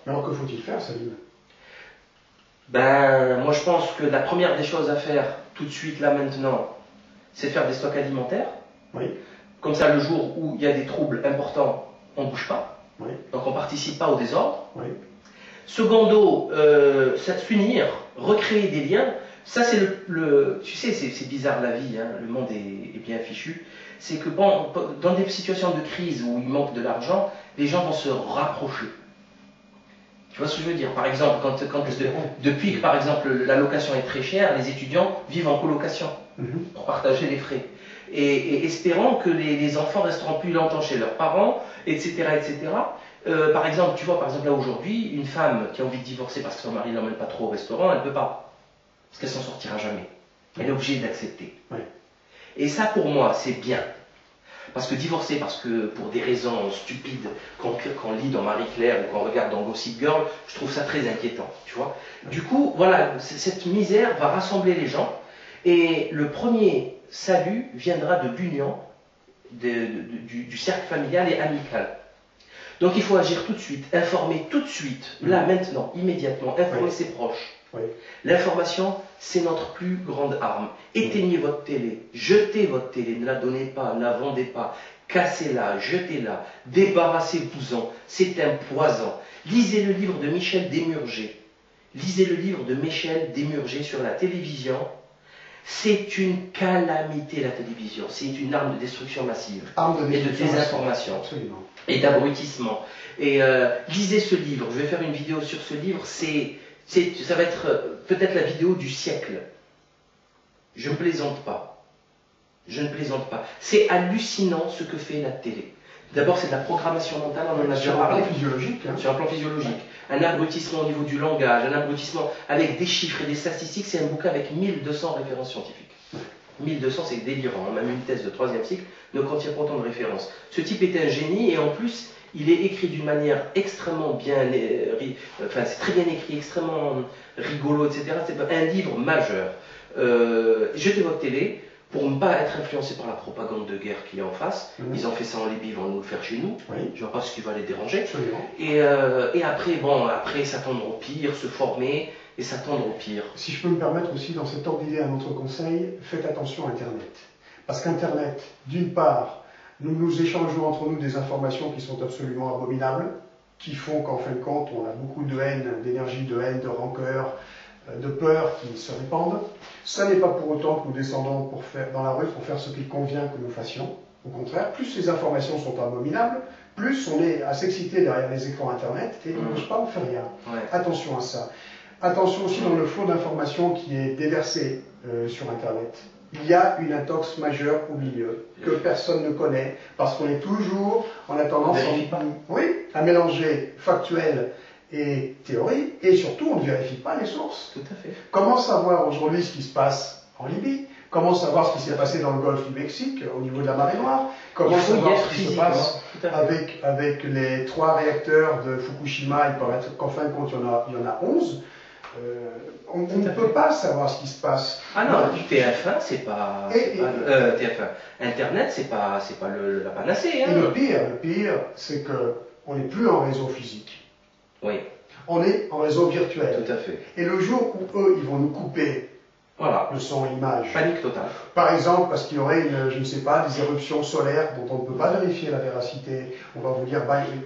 Mais alors que faut-il faire, Salim? Ben, moi je pense que la première des choses à faire, tout de suite, là maintenant, c'est de faire des stocks alimentaires. Oui. Comme ça, le jour où il y a des troubles importants, on ne bouge pas. Oui. Donc on ne participe pas au désordre. Oui. Secondo, s'unir, recréer des liens. Ça, c'est tu sais, c'est bizarre la vie, hein, le monde est bien fichu. C'est que bon, dans des situations de crise où il manque de l'argent, les gens vont se rapprocher. Tu vois ce que je veux dire? Par exemple, depuis que par exemple la location est très chère, les étudiants vivent en colocation pour partager les frais. Et espérant que les enfants resteront plus longtemps chez leurs parents, etc. etc. Par exemple, tu vois, par exemple là aujourd'hui, une femme qui a envie de divorcer parce que son mari ne l'emmène pas trop au restaurant, elle ne peut pas. Parce qu'elle s'en sortira jamais. Elle est obligée d'accepter. Oui. Et ça, pour moi, c'est bien. Parce que divorcer, pour des raisons stupides qu'on lit dans Marie-Claire ou qu'on regarde dans Gossip Girl, je trouve ça très inquiétant, tu vois. Du coup, voilà, cette misère va rassembler les gens et le premier salut viendra de l'union du cercle familial et amical. Donc il faut agir tout de suite, informer tout de suite, là, maintenant, immédiatement, informer ses proches. Oui. L'information, c'est notre plus grande arme. Éteignez votre télé, jetez votre télé, ne la donnez pas, ne la vendez pas, cassez-la, jetez-la, débarrassez-vous-en, c'est un poison. Lisez le livre de Michel Desmurger. Lisez le livre de Michel Desmurger sur la télévision. C'est une calamité, la télévision. C'est une arme de destruction massive. Arme de et de désinformation. Absolument. Et d'abrutissement. Et lisez ce livre. Je vais faire une vidéo sur ce livre. Ça va être peut-être la vidéo du siècle. Je ne plaisante pas. Je ne plaisante pas. C'est hallucinant ce que fait la télé. D'abord, c'est de la programmation mentale, on en a déjà parlé. Sur un plan physiologique. Hein. Sur un plan physiologique. Un abrutissement au niveau du langage, un abrutissement avec des chiffres et des statistiques. C'est un bouquin avec 1200 références scientifiques. 1200, c'est délirant. Même une thèse de 3e cycle ne contient pas autant de références. Ce type est un génie et en plus, il est écrit d'une manière extrêmement bien, enfin c'est très bien écrit, extrêmement rigolo, etc. C'est un livre majeur. Jetez votre télé pour ne pas être influencé par la propagande de guerre qui est en face. Ils ont fait ça en Libye, ils vont nous le faire chez nous. Je ne vois pas ce qui va les déranger. Et après, après s'attendre au pire, se former et s'attendre au pire. Si je peux me permettre aussi dans cet ordre d'idée un autre conseil, faites attention à Internet. Parce qu'Internet, d'une part, nous échangeons entre nous des informations qui sont absolument abominables, qui font qu'en fin de compte, on a beaucoup de haine, d'énergie, de haine, de rancœur, de peur qui se répandent. Ce n'est pas pour autant que nous descendons dans la rue pour faire ce qu'il convient que nous fassions. Au contraire, plus les informations sont abominables, plus on est à s'exciter derrière les écrans Internet et on ne bouge pas, on ne fait rien. Attention à ça. Attention aussi dans le flot d'informations qui est déversé sur Internet. Il y a une intox majeure au milieu que personne ne connaît parce qu'on est toujours, on a tendance à mélanger factuel et théorie et surtout on ne vérifie pas les sources. Tout à fait. Comment savoir aujourd'hui ce qui se passe en Libye? Comment savoir ce qui s'est passé dans le golfe du Mexique au niveau de la marée noire? Comment savoir ce qui se passe avec les 3 réacteurs de Fukushima? Il paraît qu'en fin de compte il y en a 11. On ne peut pas savoir ce qui se passe. Ah non, TF1, c'est pas. TF1. Internet, c'est pas la panacée. Hein. Et le pire, c'est qu'on n'est plus en réseau physique. Oui. On est en réseau virtuel. Tout à fait. Et le jour où eux, ils vont nous couper le son et l'image. Panique totale. Par exemple, parce qu'il y aurait je ne sais pas, des éruptions solaires dont on ne peut pas vérifier la véracité. On va vous dire,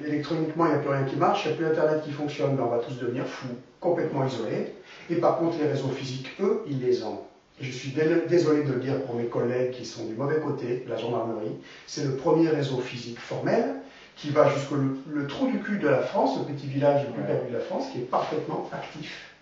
électroniquement, il n'y a plus rien qui marche, il n'y a plus Internet qui fonctionne, on va tous devenir fous, complètement isolés. Et par contre, les réseaux physiques, eux, ils les ont. Et je suis désolé de le dire pour mes collègues qui sont du mauvais côté de la gendarmerie, c'est le premier réseau physique formel qui va jusqu'au le trou du cul de la France, le petit village le plus perdu de la France, qui est parfaitement actif.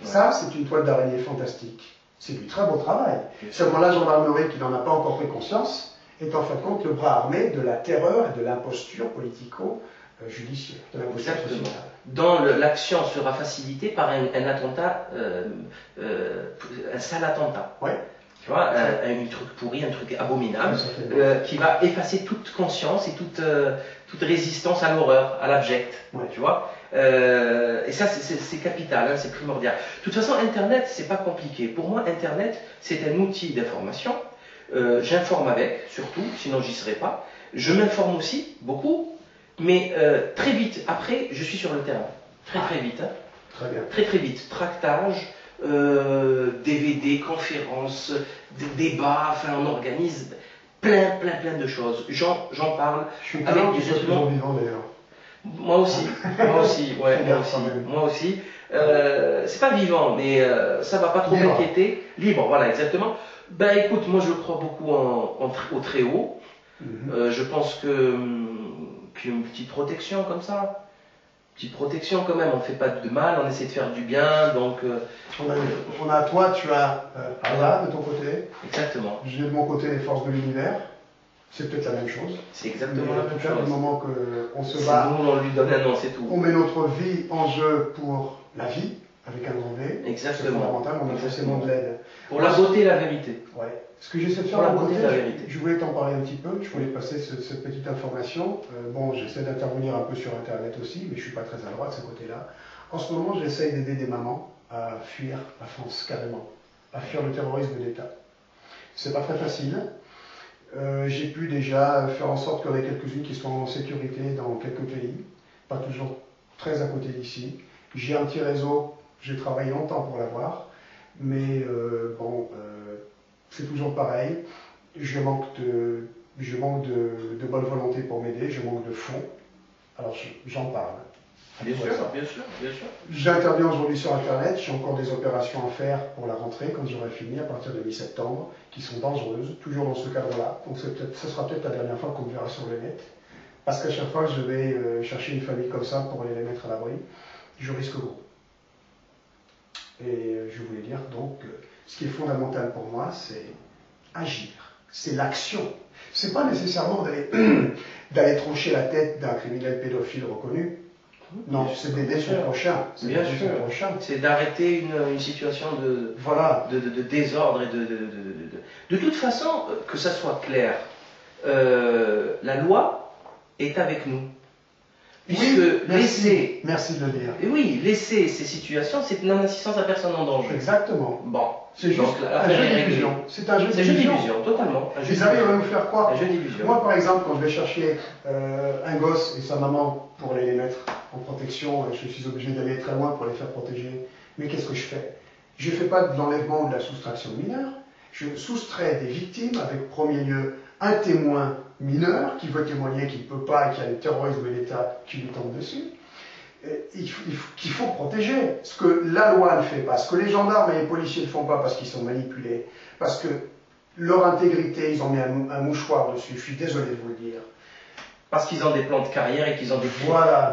Ça, c'est une toile d'araignée fantastique. C'est du très beau travail. Seulement la gendarmerie, qui n'en a pas encore pris conscience, est en fin de compte le bras armé de la terreur et de l'imposture politico-judiciaire. Dont l'action sera facilitée par un attentat, un sale attentat. Tu vois, un truc pourri, un truc abominable, qui va effacer toute conscience et toute résistance à l'horreur, à l'abject. Tu vois. Et ça, c'est capital, hein, c'est primordial. De toute façon, Internet, c'est pas compliqué. Pour moi, Internet, c'est un outil d'information. J'informe avec, surtout, sinon j'y serais pas. Je m'informe aussi, beaucoup, mais très vite après, je suis sur le terrain. Très très vite. Hein. Très bien. Très très vite. Tractage, DVD, conférences, débats, enfin on organise plein de choses. J'en parle Je suis avec content que des tu sois étudiants. toujours vivant d'ailleurs. Moi aussi, ouais, Fais gaffe quand même. moi aussi. C'est pas vivant, mais ça va pas trop Libre. m'inquiéter. Libre, voilà, exactement. Ben écoute, moi je crois beaucoup au très haut. Je pense qu'une petite protection comme ça, petite protection quand même, on ne fait pas de mal, on essaie de faire du bien, donc... On a toi, tu as Allah de ton côté. Exactement. J'ai de mon côté les forces de l'univers. C'est peut-être la même chose. C'est exactement Mais la en tout même cas, chose. du moment qu'on se C'est bat, nous, on lui donne un nom, c'est tout. on met notre vie en jeu pour la vie, avec un grand V. Exactement. C'est fondamental, on a forcément de l'aide. Pour la beauté et la vérité. Ouais. Ce que j'essaie de faire Pour la de mon beauté côté, et la vérité. je voulais t'en parler un petit peu, je voulais passer cette petite information. Bon, j'essaie d'intervenir un peu sur Internet aussi, mais je ne suis pas très à droite de ce côté-là. En ce moment, j'essaie d'aider des mamans à fuir la France, carrément, à fuir le terrorisme d'État. C'est pas très facile. J'ai pu déjà faire en sorte qu'il y en ait quelques-unes qui sont en sécurité dans quelques pays, pas toujours très à côté d'ici. J'ai un petit réseau, j'ai travaillé longtemps pour l'avoir, mais c'est toujours pareil. Je manque de bonne volonté pour m'aider, je manque de fonds. Alors j'en parle. Bien sûr, bien sûr, bien sûr. J'interviens aujourd'hui sur Internet, j'ai encore des opérations à faire pour la rentrée quand j'aurai fini à partir de mi-septembre, qui sont dangereuses, toujours dans ce cadre-là. Donc ce sera peut-être la dernière fois qu'on me verra sur le net. Parce qu'à chaque fois que je vais chercher une famille comme ça pour aller les mettre à l'abri, je risque gros. Et je voulais dire donc, ce qui est fondamental pour moi, c'est agir. C'est l'action. C'est pas nécessairement d'aller trancher la tête d'un criminel pédophile reconnu. Non, c'est d'aider son prochain. Bien sûr. C'est d'arrêter une situation de désordre et de toute façon, que ça soit clair, la loi est avec nous. Puisque oui, merci de le dire. Et oui, laisser ces situations, c'est une non-assistance à personne en danger. Exactement. Bon. C'est juste un jeu d'illusion. C'est un jeu d'illusion, totalement. Ils arrivent à nous faire croire. Un jeu d'illusion. Moi, par exemple, quand je vais chercher un gosse et sa maman pour aller les mettre en protection, je suis obligé d'aller très loin pour les faire protéger. Mais qu'est-ce que je fais? Je ne fais pas de l'enlèvement ou de la soustraction de mineurs. Je soustrais des victimes avec, premier lieu, un témoin mineur qui veut témoigner, qui ne peut pas, et qui a le terrorisme de l'État qui lui tombe dessus. Qu'il faut protéger. Ce que la loi ne fait pas, ce que les gendarmes et les policiers ne font pas parce qu'ils sont manipulés, parce que leur intégrité, ils ont mis un mouchoir dessus, je suis désolé de vous le dire. Parce qu'ils ont des plans de carrière et qu'ils ont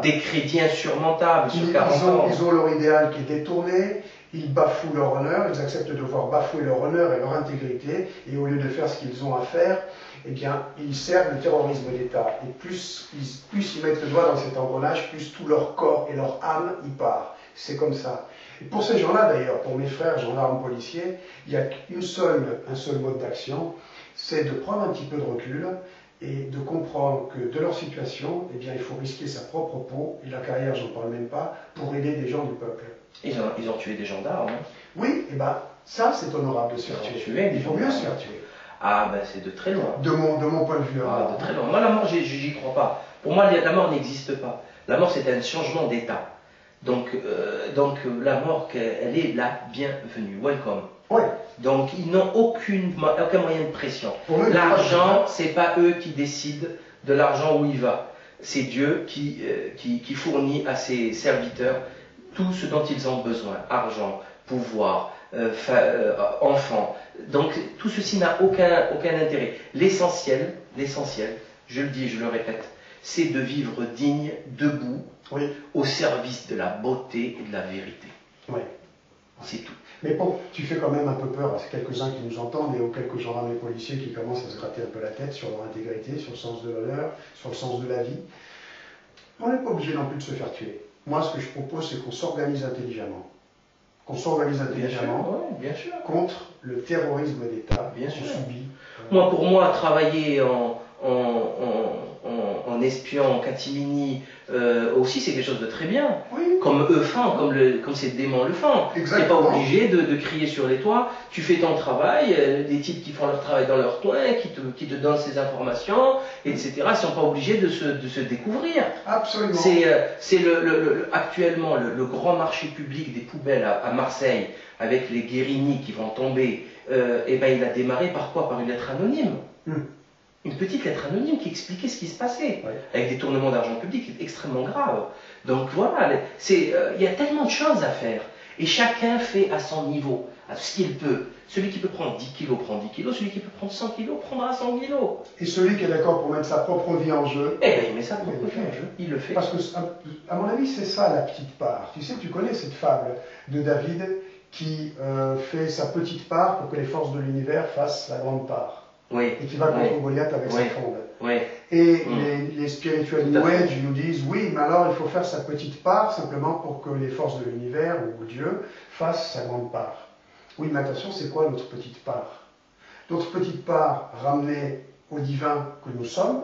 des crédits insurmontables sur 40 ans. Ils ont leur idéal qui est détourné, ils bafouent leur honneur, ils acceptent de devoir bafouer leur honneur et leur intégrité, et au lieu de faire ce qu'ils ont à faire, eh bien, ils servent le terrorisme d'État. Et plus ils mettent le doigt dans cet engrenage, plus tout leur corps et leur âme y part. C'est comme ça. Et pour ces gens-là, d'ailleurs, pour mes frères gendarmes policiers, il y a un seul mode d'action, c'est de prendre un petit peu de recul et de comprendre que de leur situation, eh bien, il faut risquer sa propre peau, et la carrière, j'en parle même pas, pour aider des gens du peuple. Ils ont tué des gendarmes. Hein. Oui, et ben ça, c'est honorable de se faire tuer. Il vaut mieux se faire tuer. Ah, ben c'est de très loin. De mon point de vue. Ah, de très loin. Moi, la mort, j'y crois pas. Pour moi, la mort n'existe pas. La mort, c'est un changement d'état. Donc la mort, elle est la bienvenue. Welcome. Oui. Donc, ils n'ont aucun moyen de pression. L'argent, c'est pas eux qui décident de l'argent où il va. C'est Dieu qui fournit à ses serviteurs tout ce dont ils ont besoin. Argent, pouvoir, enfants. Donc, tout ceci n'a aucun intérêt. L'essentiel, je le dis, je le répète, c'est de vivre digne, debout, oui, au service de la beauté et de la vérité. Oui. C'est tout. Mais bon, tu fais quand même un peu peur à quelques-uns qui nous entendent et aux quelques gendarmes et policiers qui commencent à se gratter un peu la tête sur leur intégrité, sur le sens de l'honneur, sur le sens de la vie. On n'est pas obligé non plus de se faire tuer. Moi, ce que je propose, c'est qu'on s'organise intelligemment. Qu'on s'organise intelligemment bien sûr. contre le terrorisme d'État qu'on subit. Pour moi, travailler en en espion, en catimini, aussi c'est quelque chose de très bien. Oui. Comme eux font, comme ces démons le font. Tu n'es pas obligé de crier sur les toits, tu fais ton travail, des types qui font leur travail dans leur coin, qui te donnent ces informations, etc. Ils ne sont pas obligés de se découvrir. Absolument. C'est actuellement le grand marché public des poubelles à Marseille, avec les Guérini qui vont tomber, et ben il a démarré par quoi? Par une lettre anonyme. Une petite lettre anonyme qui expliquait ce qui se passait, avec des tournements d'argent public extrêmement graves. Donc voilà, il y a tellement de choses à faire. Et chacun fait à son niveau, à ce qu'il peut. Celui qui peut prendre 10 kilos prend 10 kilos, celui qui peut prendre 100 kilos prendra 100 kilos. Et celui qui est d'accord pour mettre sa propre vie en jeu, eh bien, il met sa propre vie en jeu, il le fait. Parce que, à mon avis, c'est ça la petite part. Tu sais, tu connais cette fable de David qui fait sa petite part pour que les forces de l'univers fassent la grande part. Oui. Et qui va contre Goliath avec sa fronde. Oui. Et les spirituels New Age nous disent oui, mais alors il faut faire sa petite part simplement pour que les forces de l'univers ou Dieu fassent sa grande part. Oui, mais attention, c'est quoi notre petite part? Notre petite part ramenée au divin que nous sommes,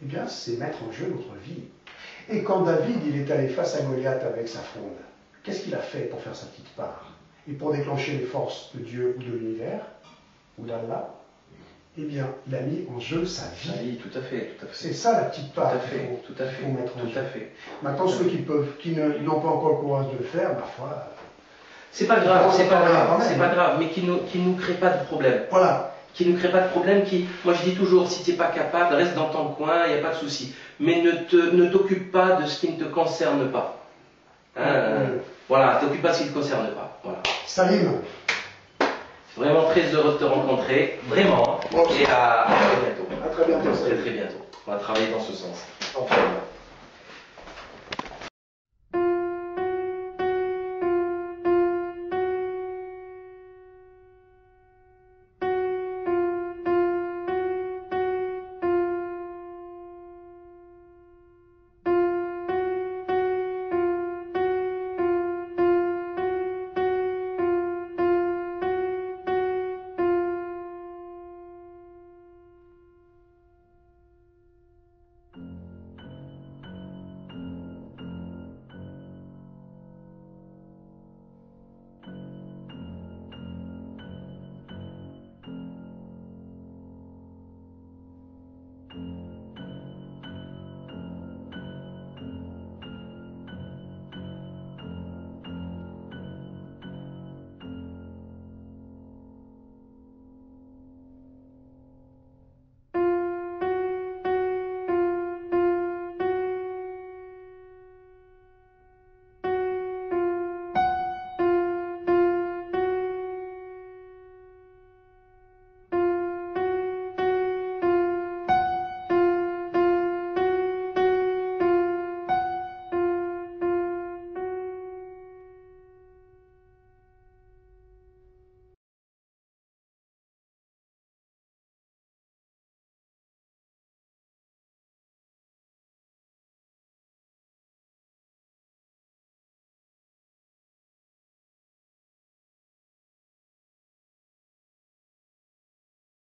eh bien, c'est mettre en jeu notre vie. Et quand David il est allé face à Goliath avec sa fronde, qu'est-ce qu'il a fait pour faire sa petite part? Et pour déclencher les forces de Dieu ou de l'univers, ou d'Allah, eh bien, il a mis en jeu sa vie. Oui, tout à fait, tout à fait. C'est ça la petite part qu'il faut mettre en jeu. Tout à fait. Maintenant, ceux qui n'ont pas encore le courage de le faire, ma foi. C'est pas grave, c'est pas grave, mais qui nous crée pas de problème. Voilà. Qui ne crée pas de problème, moi je dis toujours, si tu n'es pas capable, reste dans ton coin, il n'y a pas de souci. Mais ne t'occupe pas de ce qui ne te concerne pas. Voilà, t'occupe pas de ce qui ne te concerne pas. Voilà. Salim. Vraiment très heureux de te rencontrer, vraiment. Et à très bientôt. À très bientôt. Très très bientôt. On va travailler dans ce sens. Enfin.